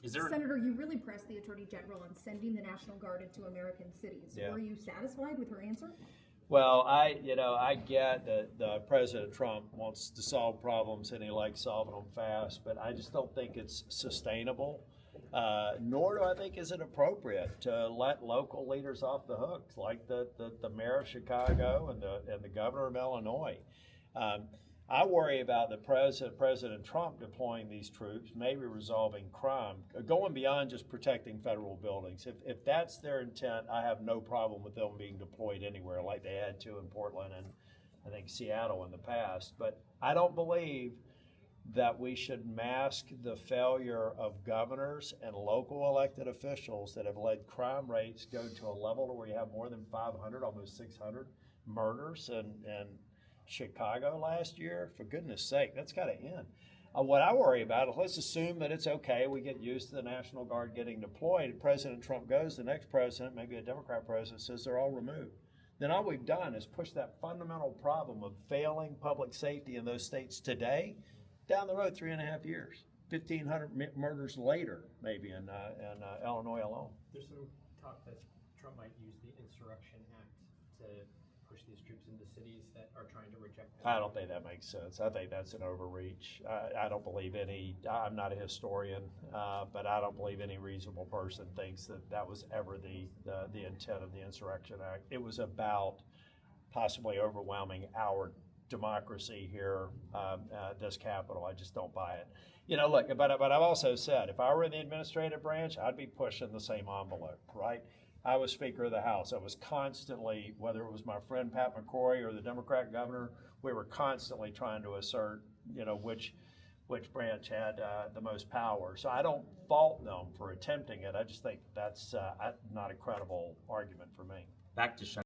Senator, you really pressed the Attorney General on sending the National Guard into American cities. Yeah. Were you satisfied with her answer? Well, I get that President Trump wants to solve problems and he likes solving them fast, but I just don't think it's sustainable. Nor do I think is it appropriate to let local leaders off the hook, like the mayor of Chicago and the governor of Illinois. I worry about the President Trump deploying these troops, maybe resolving crime, going beyond just protecting federal buildings. If that's their intent, I have no problem with them being deployed anywhere, like they had to in Portland and I think Seattle in the past. But I don't believe that we should mask the failure of governors and local elected officials that have let crime rates go to a level where you have more than 500, almost 600 murders and Chicago last year. For goodness sake, that's got to end. What I worry about is, let's assume that it's okay, we get used to the National Guard getting deployed, President Trump goes, the next president, maybe a Democrat president, says they're all removed. Then all we've done is push that fundamental problem of failing public safety in those states today down the road 3.5 years, 1,500 murders later, maybe in Illinois alone. There's some talk that Trump might use the Insurrection Act to push these troops into cities that are trying to reject them. I don't think that makes sense. I think that's an overreach. I don't believe I'm not a historian, but I don't believe any reasonable person thinks that was ever the intent of the Insurrection Act. It was about possibly overwhelming our democracy here, this Capitol. I just don't buy it. Look, but I've also said, if I were in the administrative branch, I'd be pushing the same envelope, right? I was Speaker of the House. I was constantly, whether it was my friend Pat McCrory or the Democrat governor, we were constantly trying to assert, which branch had the most power. So I don't fault them for attempting it. I just think that's not a credible argument for me. Back to